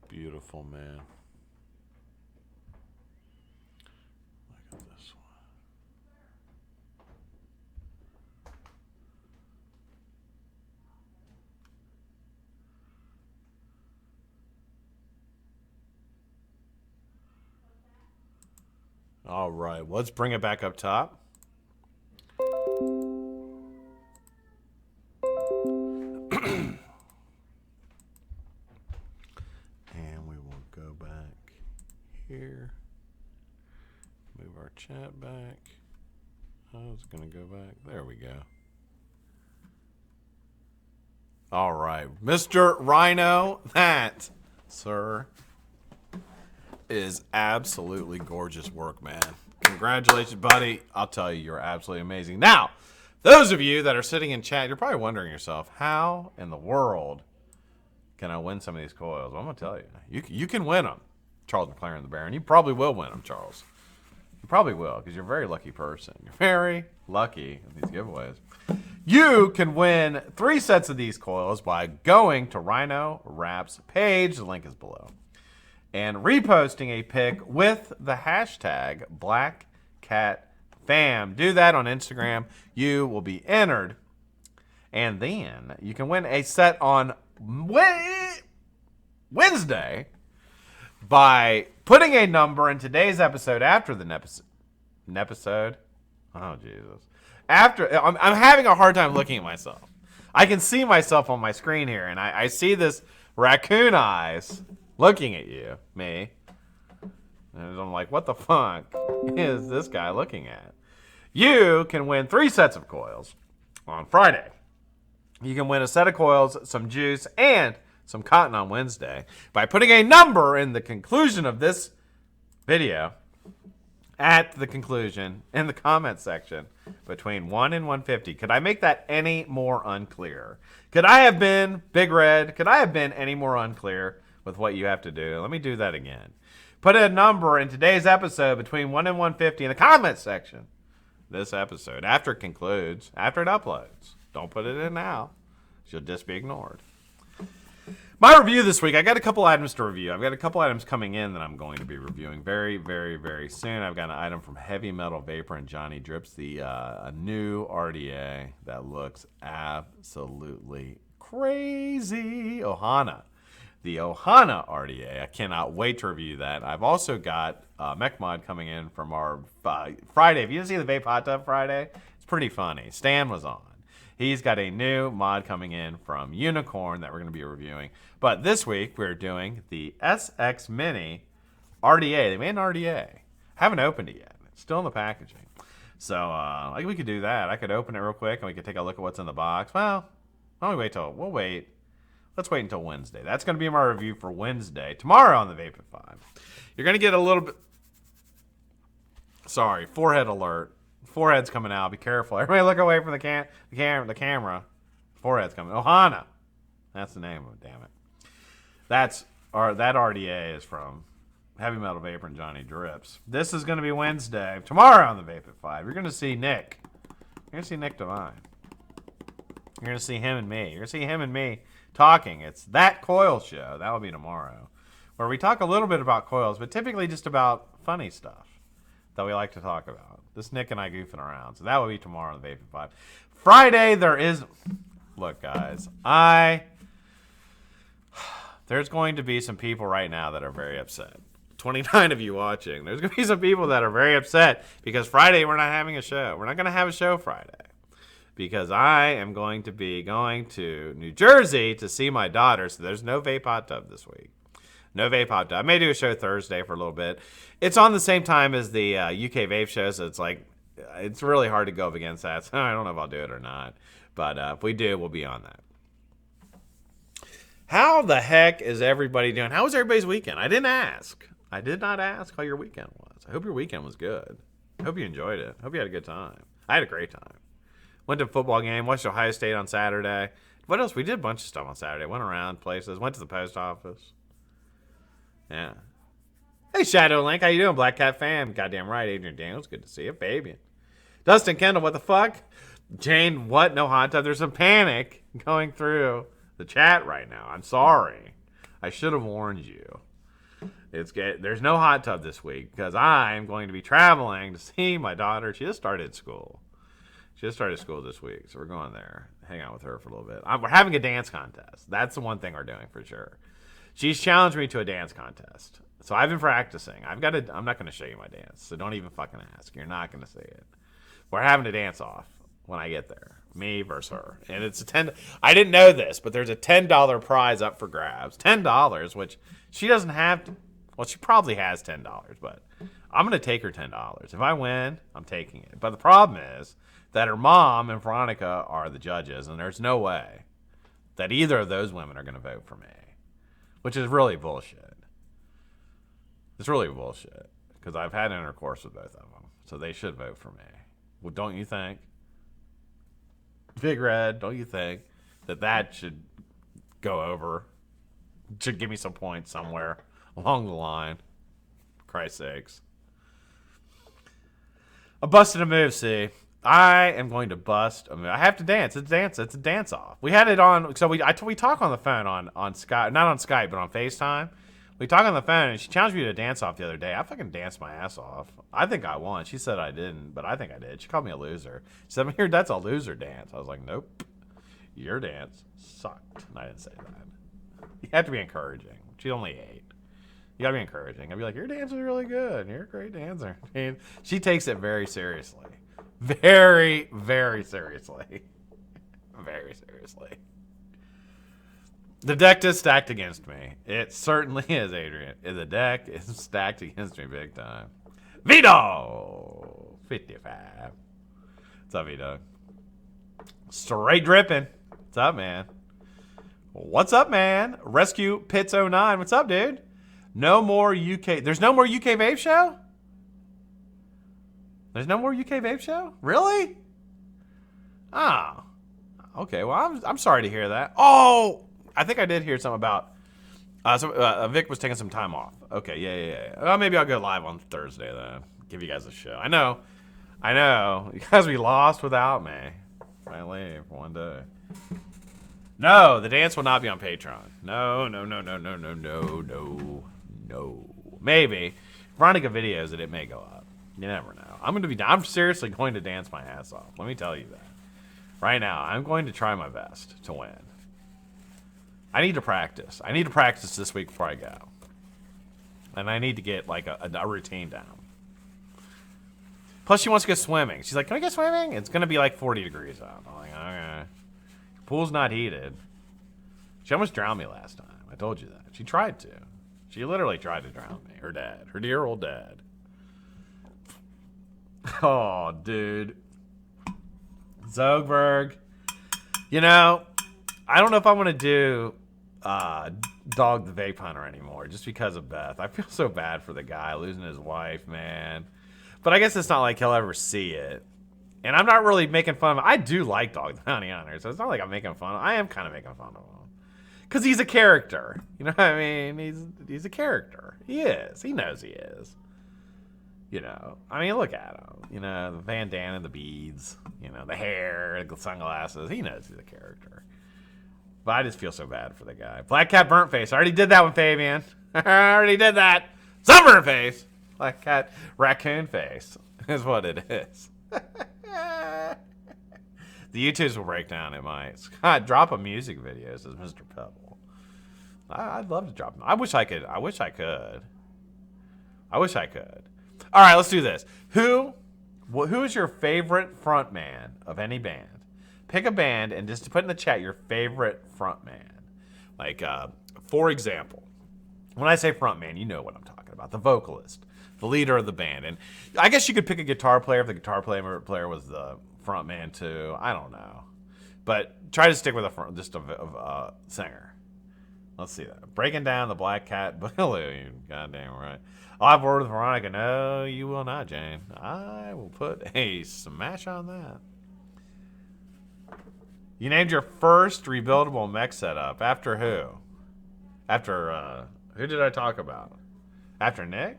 Speaker 1: Beautiful, man. Look at this one. All right, let's bring it back up top. And we will go back here. Move our chat back. Oh, it's going to go back. There we go. All right. Mr. Rhino, that, sir, is absolutely gorgeous work, man. Congratulations, buddy. I'll tell you, you're absolutely amazing. Now, those of you that are sitting in chat, you're probably wondering yourself, how in the world can I win some of these coils? Well, I'm going to tell you. You can win them, Charles McLaren the Baron. You probably will win them, Charles. You probably will, because you're a very lucky person. You're very lucky in these giveaways. You can win 3 sets of these coils by going to Rhynowraps page, the link is below, and reposting a pic with the hashtag BlackCatfam. Do that on Instagram. You will be entered. And then you can win a set on Wednesday by putting a number in today's episode after the episode. Oh, Jesus. I'm having a hard time looking at myself. I can see myself on my screen here, and I see this raccoon eyes looking at you, me. And I'm like, what the fuck is this guy looking at? You can win 3 sets of coils on Friday. You can win a set of coils, some juice, and some cotton on Wednesday by putting a number in the conclusion of this video at the conclusion in the comment section between 1 and 150. Could I make that any more unclear? Could I have been Big Red? Could I have been any more unclear with what you have to do? Let me do that again. Put a number in today's episode between 1 and 150 in the comment section. This episode, after it concludes, after it uploads. Don't put it in now. She'll just be ignored. My review this week, I got a couple items to review. I've got a couple items coming in that I'm going to be reviewing very, very, very soon. I've got an item from Heavy Metal Vapor and Johnny Drips, a new RDA that looks absolutely crazy. The Ohana RDA. I cannot wait to review that. I've also got Mech Mod coming in from our Friday. If you didn't see the Vape Hot Tub Friday, it's pretty funny. Stan was on. He's got a new mod coming in from Unicorn that we're going to be reviewing. But this week, we're doing the SX Mini RDA. They made an RDA. Haven't opened it yet. It's still in the packaging. So, like we could do that. I could open it real quick, and we could take a look at what's in the box. Well, we'll wait. Let's wait until Wednesday. That's going to be my review for Wednesday. Tomorrow on the Vape at 5. You're going to get a little bit... Sorry, forehead alert. Forehead's coming out. Be careful. Everybody look away from the camera. Forehead's coming. Ohana. That's the name of it, damn it. That RDA is from Heavy Metal Vapor and Johnny Drips. This is going to be Wednesday. Tomorrow on the Vape at 5, you're going to see Nick. You're going to see Nick Devine. You're going to see him and me. You're going to see him and me talking. It's That Coil Show. That will be tomorrow. Where we talk a little bit about coils, but typically just about funny stuff that we like to talk about. This Nick and I goofing around. So that will be tomorrow on the Vape at 5. Friday, there is... Look, guys. There's going to be some people right now that are very upset. 29 of you watching. There's going to be some people that are very upset because Friday we're not having a show. We're not going to have a show Friday. Because I am going to be going to New Jersey to see my daughter. So there's no Vape Hot Tub this week. No Vape Hot Tub. I may do a show Thursday for a little bit. It's on the same time as the UK Vape show, so it's like, it's really hard to go up against that. So I don't know if I'll do it or not. But if we do, we'll be on that. How the heck is everybody doing? How was everybody's weekend? I didn't ask. I did not ask how your weekend was. I hope your weekend was good. I hope you enjoyed it. I hope you had a good time. I had a great time. Went to a football game. Watched Ohio State on Saturday. What else? We did a bunch of stuff on Saturday. Went around places. Went to the post office. Yeah. Hey, Shadow Link. How you doing, Blackcatfam? Goddamn right, Adrian Daniels. Good to see you. Fabian. Dustin Kendall, what the fuck? Jane, what? No hot tub. There's some panic going through the chat right now. I'm sorry. I should have warned you. There's no hot tub this week because I'm going to be traveling to see my daughter. She just started school. She just started school this week, so we're going there. Hang out with her for a little bit. We're having a dance contest. That's the one thing we're doing for sure. She's challenged me to a dance contest. So I've been practicing. I'm not going to show you my dance, so don't even fucking ask. You're not going to see it. We're having a dance off when I get there. Me versus her. And it's I didn't know this, but there's a $10 prize up for grabs. $10, which she doesn't have to. Well, she probably has $10, but I'm going to take her $10. If I win, I'm taking it. But the problem is that her mom and Veronica are the judges, and there's no way that either of those women are going to vote for me, which is really bullshit. It's really bullshit because I've had intercourse with both of them, so they should vote for me. Well, don't you think? Big Red, don't you think that should go over? Should give me some points somewhere along the line. For Christ's sakes. I busted a move, see. I am going to bust a move. I have to dance. It's a dance off. We had it on, so we talk on the phone on Skype, not on Skype, but on FaceTime. We talk on the phone, and she challenged me to a dance off the other day. I fucking danced my ass off. I think I won. She said I didn't, but I think I did. She called me a loser. She said, "Here, that's a loser dance." I was like, "Nope, your dance sucked." And I didn't say that. You have to be encouraging. She's only 8. You gotta be encouraging. I'd be like, "Your dance was really good. You're a great dancer." And she takes it very seriously. Very, very seriously. Very seriously. The deck is stacked against me. It certainly is, Adrian. The deck is stacked against me big time. Vito! 55. What's up, Vito? Straight dripping. What's up, man? What's up, man? Rescue Pits 09. What's up, dude? No more UK. There's no more UK Vape Show? There's no more UK Vape Show? Really? Oh. Okay, well, I'm sorry to hear that. Oh! I think I did hear something about Vic was taking some time off. Okay, yeah. Well, maybe I'll go live on Thursday then. Give you guys a show. I know. You guys be lost without me. Finally, for one day. No, the dance will not be on Patreon. No. Maybe. Veronica videos it may go up. You never know. I'm seriously going to dance my ass off. Let me tell you that. Right now, I'm going to try my best to win. I need to practice. I need to practice this week before I go. And I need to get like a routine down. Plus, she wants to go swimming. She's like, "Can I go swimming?" It's going to be like 40 degrees out. I'm like, okay. Pool's not heated. She almost drowned me last time. I told you that. She tried to. She literally tried to drown me. Her dad. Her dear old dad. Oh, dude. Zogberg. You know, I don't know if I want to do Dog the Vape Hunter anymore just because of Beth. I feel so bad for the guy losing his wife, man. But I guess it's not like he'll ever see it. And I'm not really making fun of him. I do like Dog the Bounty Hunter, so it's not like I'm making fun of him. I am kind of making fun of him. Because he's a character. You know what I mean? He's a character. He is. He knows he is. You know, I mean, look at him. You know, the bandana, the beads, you know, the hair, the sunglasses. He knows he's a character. But I just feel so bad for the guy. Black Cat Burnt Face. I already did that one, Fabian. I already did that. Sunburn Face. Black Cat Raccoon Face is what it is. The YouTubes will break down. It might. Scott, drop a music video, says Mr. Pebble. I'd love to drop them. I wish I could. All right, let's do this. Who is your favorite frontman of any band? Pick a band and just to put in the chat your favorite frontman. Like, for example, when I say frontman, you know what I'm talking about. The vocalist, the leader of the band. And I guess you could pick a guitar player if the guitar player was the frontman too. I don't know. But try to stick with a singer. Let's see that. Breaking down the Black Cat Balloon. Goddamn right. I'll have a word with Veronica. No, you will not, Jane. I will put a smash on that. You named your first rebuildable mech setup. After who? After, who did I talk about? After Nick?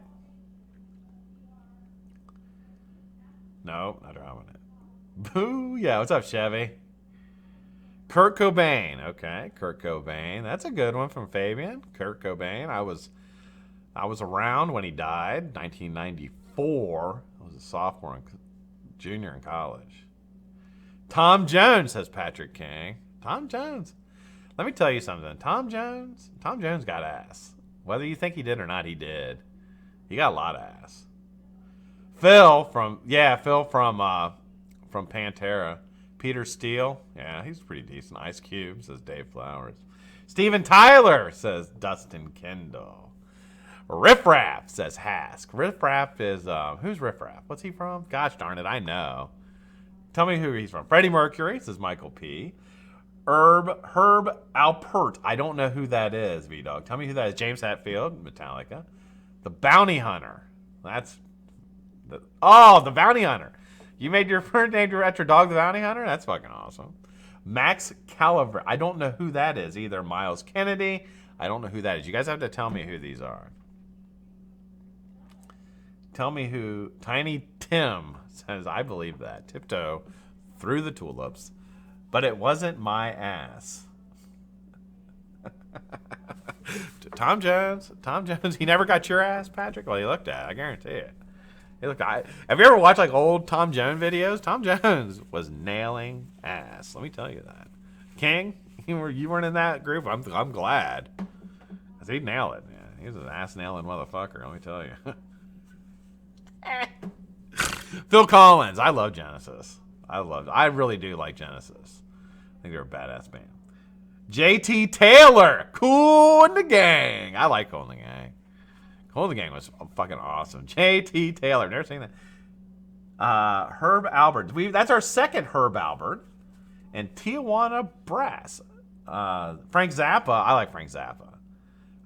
Speaker 1: No, not dropping it. Boo, yeah, what's up, Chevy? Kurt Cobain. Okay, Kurt Cobain. That's a good one from Fabian. Kurt Cobain. I was around when he died, 1994. I was a sophomore and junior in college. Tom Jones, says Patrick King. Tom Jones. Let me tell you something. Tom Jones got ass. Whether you think he did or not, he did. He got a lot of ass. Phil from Pantera. Peter Steele. Yeah, he's pretty decent. Ice Cube, says Dave Flowers. Steven Tyler, says Dustin Kendall. Riff Raff, says Hask. Riff Raff is, who's Riff Raff? What's he from? Gosh darn it, I know. Tell me who he's from. Freddie Mercury, says Michael P. Herb Alpert. I don't know who that is, V-Dog. Tell me who that is. James Hetfield, Metallica. The Bounty Hunter. That's... the Bounty Hunter. You made your first name after your dog, the Bounty Hunter? That's fucking awesome. Max Caliber. I don't know who that is either. Miles Kennedy. I don't know who that is. You guys have to tell me who these are. Tell me who. Tiny Tim says, I believe that. Tiptoe through the tulips. But it wasn't my ass. Tom Jones. He never got your ass, Patrick? Well, he looked at it. I guarantee it. Have you ever watched like old Tom Jones videos? Tom Jones was nailing ass. Let me tell you that. King, you weren't in that group. I'm glad. Cause he nailed it, man. He was an ass nailing motherfucker. Let me tell you. Phil Collins. I love Genesis. I really do like Genesis. I think they're a badass band. JT Taylor. Cool in the Gang. I like Cool in the Gang. Cool in the Gang was fucking awesome. JT Taylor. Never seen that. Herb Albert. That's our second Herb Albert. And Tijuana Brass. Frank Zappa. I like Frank Zappa.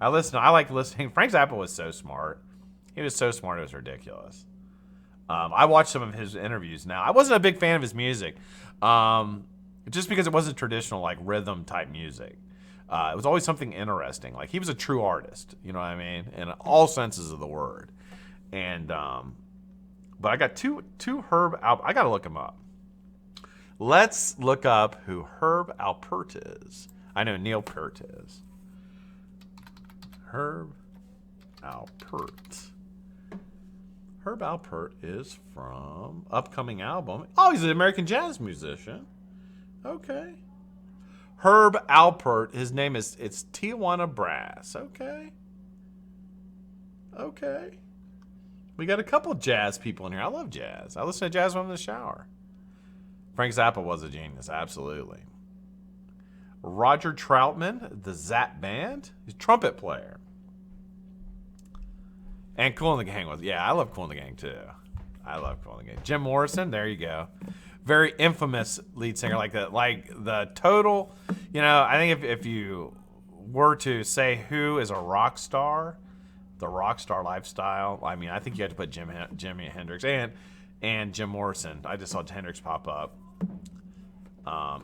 Speaker 1: I like listening. Frank Zappa was so smart. He was so smart, it was ridiculous. I watched some of his interviews now. I wasn't a big fan of his music. Just because it wasn't traditional, like, rhythm type music. It was always something interesting. Like, he was a true artist, you know what I mean? In all senses of the word. And, but I got two Herb Alpert. I got to look him up. Let's look up who Herb Alpert is. I know Neil Peart is. Herb Alpert. Herb Alpert is from upcoming album. Oh, he's an American jazz musician. Okay. Herb Alpert. His name it's Tijuana Brass. Okay. We got a couple jazz people in here. I love jazz. I listen to jazz when I'm in the shower. Frank Zappa was a genius. Absolutely. Roger Troutman, the Zapp Band. He's a trumpet player. And Cool in the Gang was, I love Cool in the Gang too. I love Cool in the Gang. Jim Morrison, there you go. Very infamous lead singer like that. Like the total, I think if you were to say who is a rock star, the rock star lifestyle, I mean, I think you have to put Jimi Hendrix and Jim Morrison. I just saw Hendrix pop up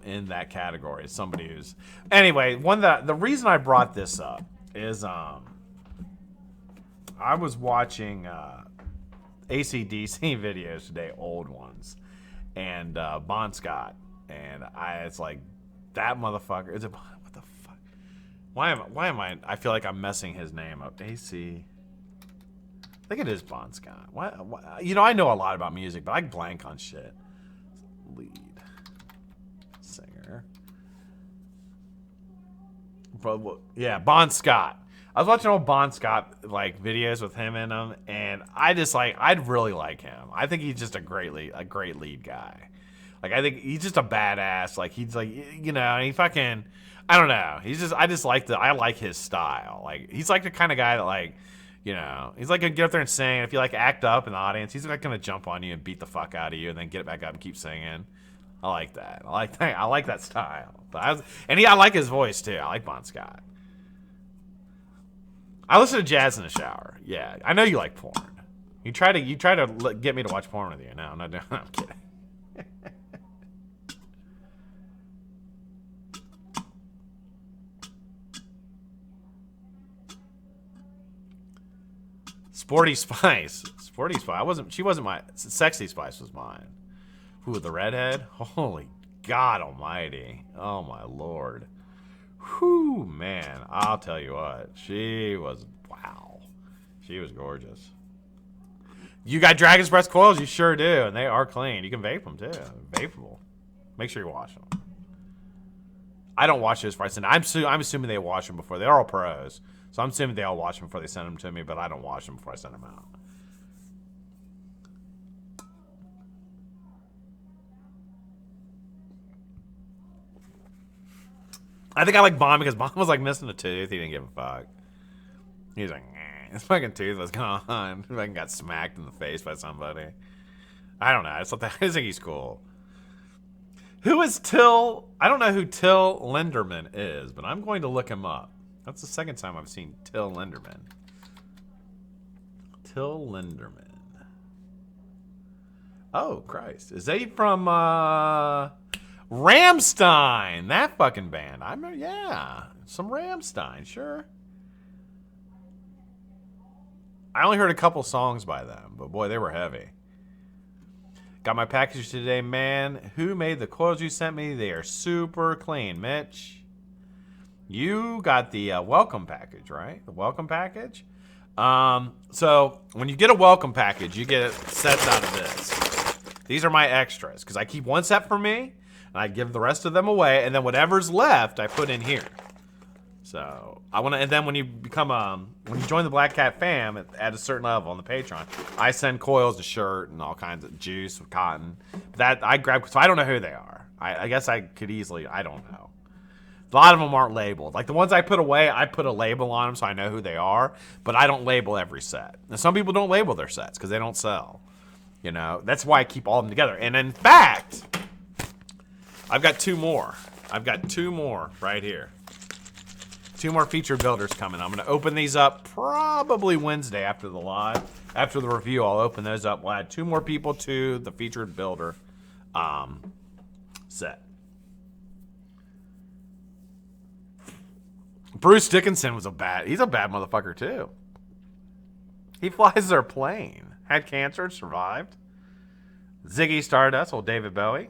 Speaker 1: in that category. It's somebody who's, anyway, the reason I brought this up is, I was watching AC/DC videos today, old ones, and Bon Scott, and it's like that motherfucker. What the fuck? Why am I? I feel like I'm messing his name up. AC. I think it is Bon Scott. Why? I know a lot about music, but I blank on shit. Lead singer. But yeah, Bon Scott. I was watching old Bon Scott like videos with him in them, and I'd really like him. I think he's just a great lead guy. Like I think he's just a badass. Like he's like he fucking, I don't know. I like his style. Like he's like the kind of guy that like, he's like gonna get up there and sing. If you like act up in the audience, he's like gonna jump on you and beat the fuck out of you, and then get it back up and keep singing. I like that. I like that style. I like his voice too. I like Bon Scott. I listen to jazz in the shower. Yeah, I know you like porn. You try to get me to watch porn with you. No, I'm kidding. Sporty Spice. She wasn't my Sexy Spice was mine. Who, the redhead? Holy God Almighty! Oh my Lord. Whew, man, I'll tell you what. She was gorgeous. You got Dragon's Breath coils? You sure do, and they are clean. You can vape them too. Vapeable. Make sure you wash them. I don't wash those before I send them. I'm assuming they wash them before. They're all pros, so I'm assuming they all wash them before they send them to me, but I don't wash them before I send them out. I think I like Bon because Bon was like missing a tooth. He didn't give a fuck. He was like, his fucking tooth was gone. He fucking got smacked in the face by somebody. I don't know. I just think he's cool. Who is Till? I don't know who Till Linderman is, but I'm going to look him up. That's the second time I've seen Till Linderman. Till Linderman. Oh, Christ. Is he from Rammstein? That fucking band. Yeah. Some Rammstein, sure. I only heard a couple songs by them, but boy, they were heavy. Got my package today, man. Who made the coils you sent me? They are super clean, Mitch. You got the welcome package, right? The welcome package? So when you get a welcome package, you get sets out of this. These are my extras, because I keep one set for me, and I give the rest of them away, and then whatever's left, I put in here. So I want to, and then when you become when you join the Blackcatfam at a certain level on the Patreon, I send coils, a shirt, and all kinds of juice, cotton. That I grab, so I don't know who they are. I guess I could easily, I don't know. A lot of them aren't labeled. Like the ones I put away, I put a label on them so I know who they are, but I don't label every set. And some people don't label their sets because they don't sell. You know, that's why I keep all of them together. And in fact, I've got two more. I've got two more right here. Two more featured builders coming. I'm going to open these up probably Wednesday after the live. After the review, I'll open those up. We'll add two more people to the featured builder set. Bruce Dickinson was he's a bad motherfucker too. He flies their plane. Had cancer, survived. Ziggy Stardust, old David Bowie.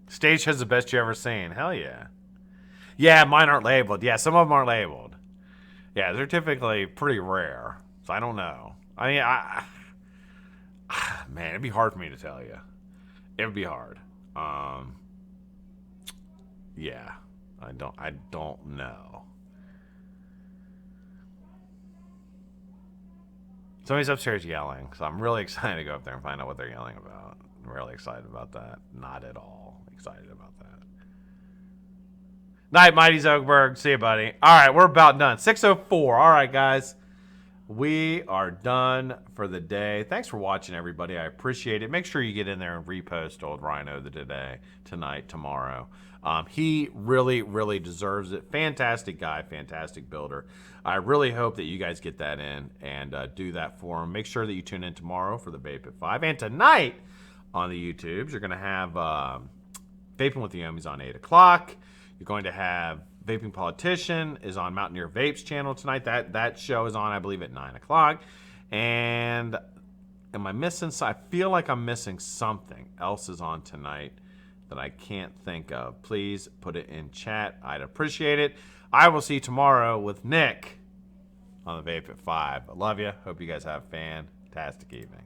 Speaker 1: Stage has the best you ever seen. Hell yeah. Yeah, mine aren't labeled. Yeah, some of them aren't labeled. Yeah, they're typically pretty rare. So I don't know. I mean, man, it'd be hard for me to tell you. It would be hard. Yeah, I don't know. Somebody's upstairs yelling, so I'm really excited to go up there and find out what they're yelling about. I'm really excited about that. Not at all excited about that. Night, Mighty Zogberg. See you, buddy. All right, we're about done. 6:04. All right, guys. We are done for the day. Thanks for watching, everybody. I appreciate it. Make sure you get in there and repost old Rhino today, tonight, tomorrow. He really, really deserves it. Fantastic guy, fantastic builder. I really hope that you guys get that in and do that for him. Make sure that you tune in tomorrow for the Vape at 5. And tonight on the YouTubes, you're going to have Vaping with the Yomis on 8 o'clock. You're going to have Vaping Politician is on Mountaineer Vape's channel tonight. That show is on, I believe, at 9 o'clock. And am I missing? I feel like I'm missing something else is on tonight that I can't think of. Please put it in chat. I'd appreciate it. I will see you tomorrow with Nick on the Vape at 5. I love you. Hope you guys have a fantastic evening.